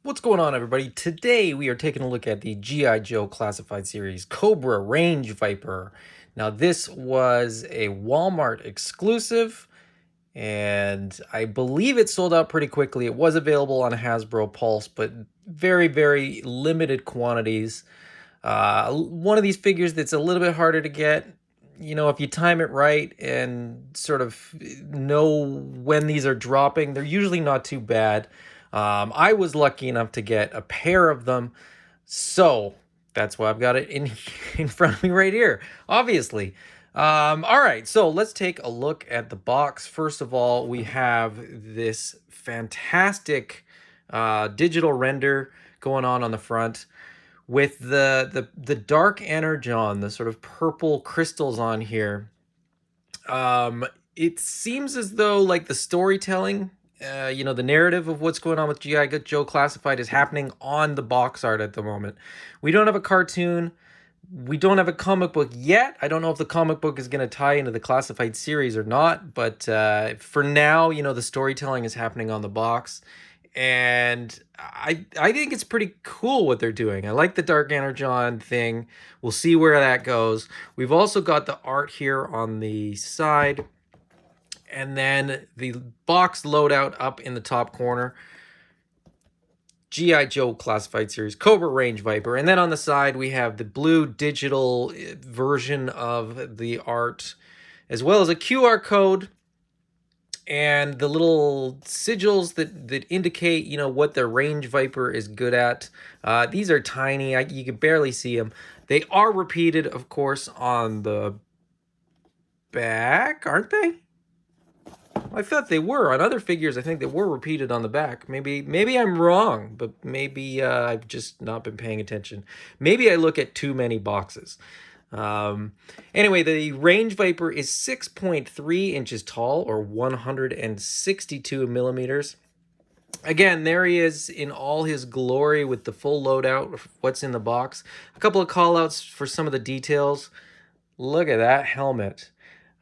What's going on, everybody? Today we are taking a look at the G.I. Joe Classified Series Cobra Range Viper. Now, this was a Walmart exclusive, and I believe it sold out pretty quickly. It was available on Hasbro Pulse, but very, very limited quantities. One of these figures that's a little bit harder to get. You know, if you time it right and sort of know when these are dropping, they're usually not too bad. I was lucky enough to get a pair of them, so that's why I've got it in front of me right here, obviously. All right, so let's take a look at the box. First of all, we have this fantastic digital render going on the front with the dark energon, the sort of purple crystals on here. It seems as though like the storytelling, the narrative of what's going on with G.I. Joe Classified is happening on the box art at the moment. We don't have a cartoon. We don't have a comic book yet. I don't know if the comic book is going to tie into the Classified series or not, but for now, the storytelling is happening on the box. And I think it's pretty cool what they're doing. I like the Dark Energon thing. We'll see where that goes. We've also got the art here on the side, and then the box loadout up in the top corner. G.I. Joe Classified Series, Cobra Range Viper. And then on the side, we have the blue digital version of the art, as well as a QR code and the little sigils that indicate, what the Range Viper is good at. These are tiny. You can barely see them. They are repeated, of course, on the back, aren't they? I thought they were. On other figures, I think they were repeated on the back. Maybe I'm wrong, but maybe I've just not been paying attention. Maybe I look at too many boxes. Anyway, the Range Viper is 6.3 inches tall, or 162 millimeters. Again, there he is in all his glory with the full loadout of what's in the box. A couple of call-outs for some of the details. Look at that helmet.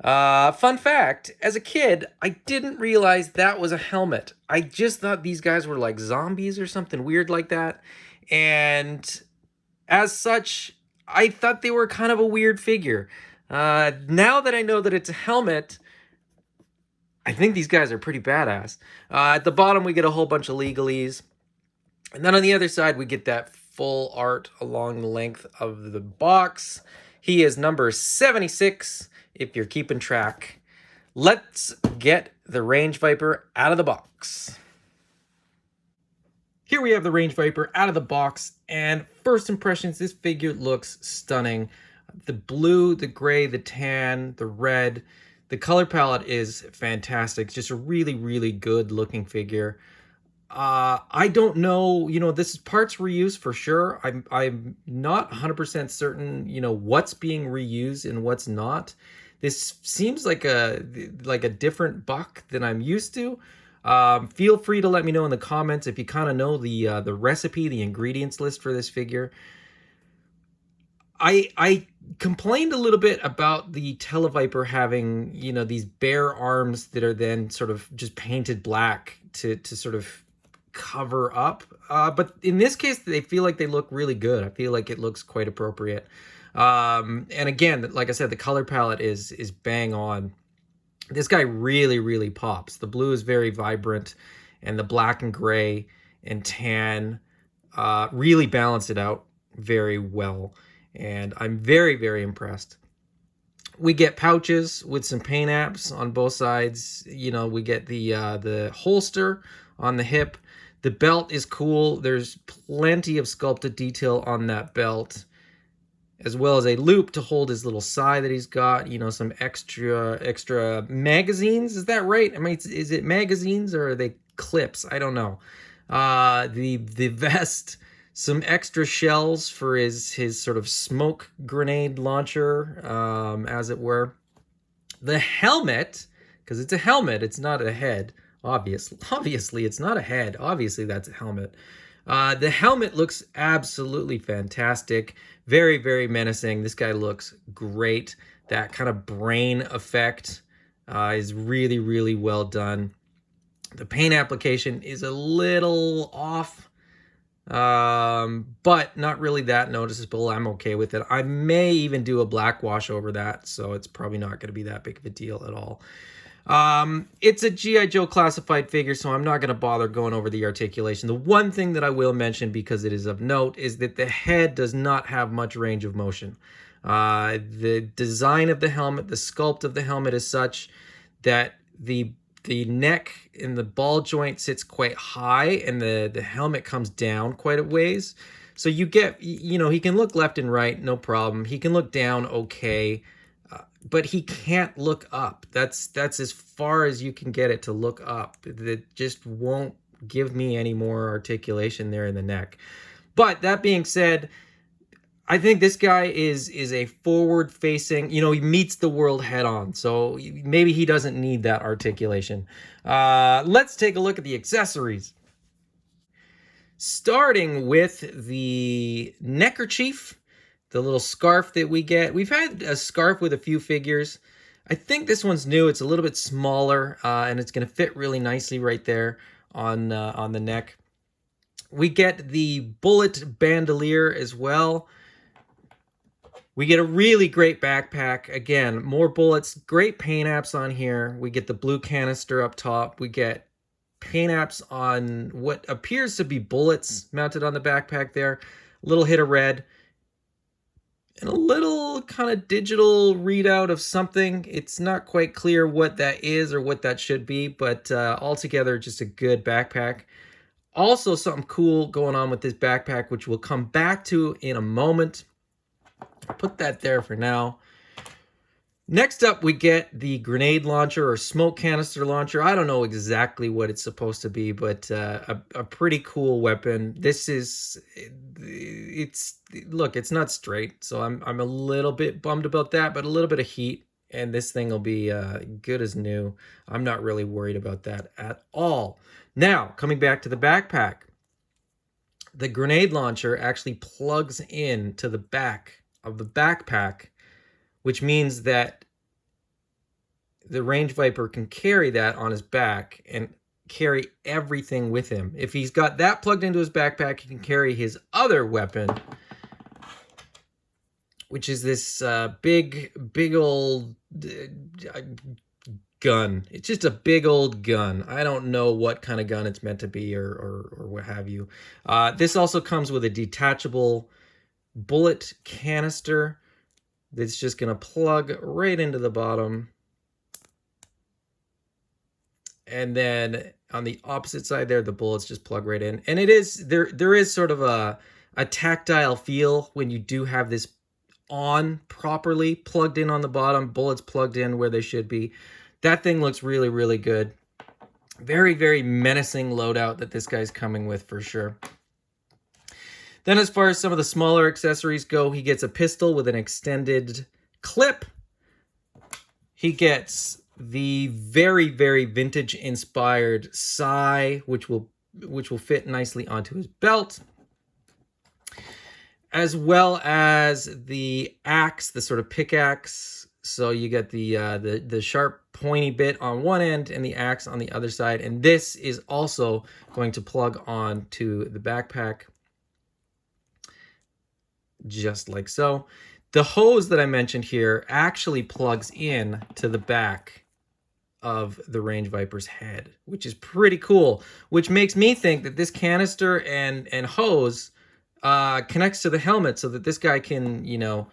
Fun fact, as a kid, I didn't realize that was a helmet. I just thought these guys were like zombies or something weird like that. And as such, I thought they were kind of a weird figure. Now that I know that it's a helmet, I think these guys are pretty badass. At the bottom, we get a whole bunch of legalese. And then on the other side, we get that full art along the length of the box. He is number 76, if you're keeping track. Let's get the Range Viper out of the box. Here we have the Range Viper out of the box, and first impressions, this figure looks stunning. The blue, the gray, the tan, the red, the color palette is fantastic. It's just a really, really good looking figure. I don't know, this is parts reuse for sure. I'm not 100% certain, what's being reused and what's not. This seems like a different buck than I'm used to. Feel free to let me know in the comments if you kind of know the recipe, the ingredients list for this figure. I complained a little bit about the Televiper having, these bare arms that are then sort of just painted black to sort of cover up. But in this case, they feel like they look really good. I feel like it looks quite appropriate. And again, like I said, the color palette is bang on. This guy really, really pops. The blue is very vibrant, and the black and gray and tan really balance it out very well. And I'm very, very impressed. We get pouches with some paint apps on both sides. We get the holster on the hip. The belt is cool. There's plenty of sculpted detail on that belt, as well as a loop to hold his little sai that he's got. Some extra magazines. Is that right? I mean, is it magazines or are they clips? I don't know. The vest, some extra shells for his sort of smoke grenade launcher, as it were. The helmet, because it's a helmet, it's not a head. Obviously, it's not a head. Obviously, that's a helmet. The helmet looks absolutely fantastic. Very, very menacing. This guy looks great. That kind of brain effect is really, really well done. The paint application is a little off. but not really that noticeable. I'm okay with it. I may even do a black wash over that, so it's probably not going to be that big of a deal at all. It's a G.I. Joe classified figure, so I'm not going to bother going over the articulation. The one thing that I will mention, because it is of note, is that the head does not have much range of motion. The design of the helmet, the sculpt of the helmet is such that the neck and the ball joint sits quite high, and the helmet comes down quite a ways. So you get, you know, he can look left and right, no problem. He can look down, okay. But he can't look up. That's as far as you can get it to look up. That just won't give me any more articulation there in the neck. But that being said, I think this guy is a forward-facing, you know, he meets the world head-on. So maybe he doesn't need that articulation. Let's take a look at the accessories. Starting with the neckerchief, the little scarf that we get. We've had a scarf with a few figures. I think this one's new. It's a little bit smaller, and it's going to fit really nicely right there on the neck. We get the bullet bandolier as well. We get a really great backpack. Again, more bullets, great paint apps on here. We get the blue canister up top. We get paint apps on what appears to be bullets mounted on the backpack there. A little hit of red. And a little kind of digital readout of something. It's not quite clear what that is or what that should be, but altogether just a good backpack. Also something cool going on with this backpack, which we'll come back to in a moment. I'll put that there for now. Next up, we get the grenade launcher or smoke canister launcher. I don't know exactly what it's supposed to be, but a pretty cool weapon. This is, look, it's not straight, so I'm a little bit bummed about that, but a little bit of heat, and this thing will be good as new. I'm not really worried about that at all. Now, coming back to the backpack. The grenade launcher actually plugs in to the back of the backpack, which means that the Range Viper can carry that on his back and carry everything with him. If he's got that plugged into his backpack, he can carry his other weapon, which is this big old gun. It's just a big old gun. I don't know what kind of gun it's meant to be or what have you. This also comes with a detachable bullet canister that's just going to plug right into the bottom. And then on the opposite side there, the bullets just plug right in. And it is, there is sort of a tactile feel when you do have this on properly, plugged in on the bottom, bullets plugged in where they should be. That thing looks really, really good. Very, very menacing loadout that this guy's coming with for sure. Then as far as some of the smaller accessories go, he gets a pistol with an extended clip. He gets the very, very vintage inspired sai, which will fit nicely onto his belt, as well as the axe, the sort of pickaxe. So you get the sharp pointy bit on one end and the axe on the other side, and this is also going to plug on to the backpack, just like so. The hose that I mentioned here actually plugs in to the back of the Range Viper's head, which is pretty cool, which makes me think that this canister and hose connects to the helmet so that this guy can, you know,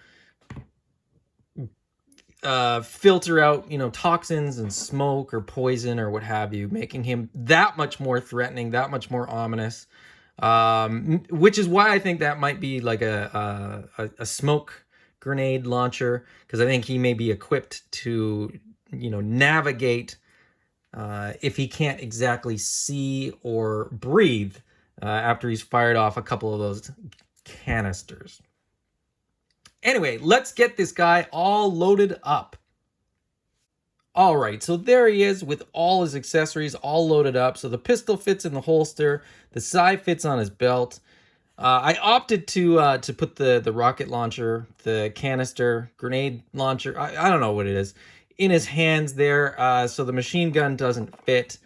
filter out, you know, toxins and smoke or poison or what have you, making him that much more threatening, that much more ominous. Which is why I think that might be like a smoke grenade launcher, because I think he may be equipped to, you know, navigate if he can't exactly see or breathe after he's fired off a couple of those canisters. Anyway, let's get this guy all loaded up. All right, so there he is with all his accessories all loaded up. So the pistol fits in the holster, the sai fits on his belt. I opted to put the rocket launcher, the canister, grenade launcher, I don't know what it is, in his hands there, so the machine gun doesn't fit,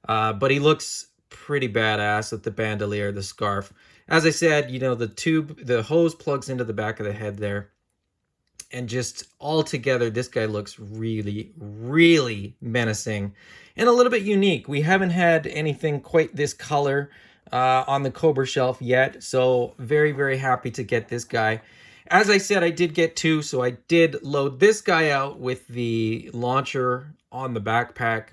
but he looks pretty badass with the bandolier, the scarf. As I said, you know, the hose plugs into the back of the head there. And just all together, this guy looks really, really menacing and a little bit unique. We haven't had anything quite this color on the Cobra shelf yet, so very, very happy to get this guy. As I said, I did get two, so I did load this guy out with the launcher on the backpack,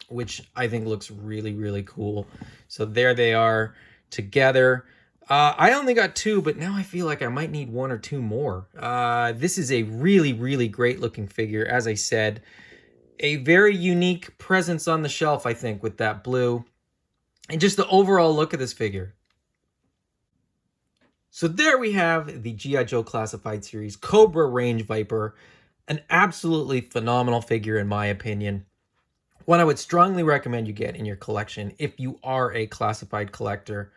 which I think looks really, really cool. So there they are together. I only got two, but now I feel like I might need one or two more. This is a really, really great looking figure. As I said, a very unique presence on the shelf, I think, with that blue. And just the overall look of this figure. So there we have the G.I. Joe Classified Series Cobra Range Viper. An absolutely phenomenal figure in my opinion. One I would strongly recommend you get in your collection if you are a classified collector.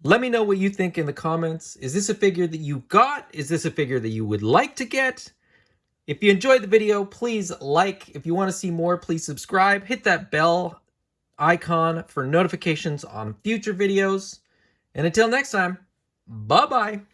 Let me know what you think in the comments. Is this a figure that you got? Is this a figure that you would like to get? If you enjoyed the video, please like. If you want to see more, please subscribe. Hit that bell icon for notifications on future videos. And until next time, bye-bye.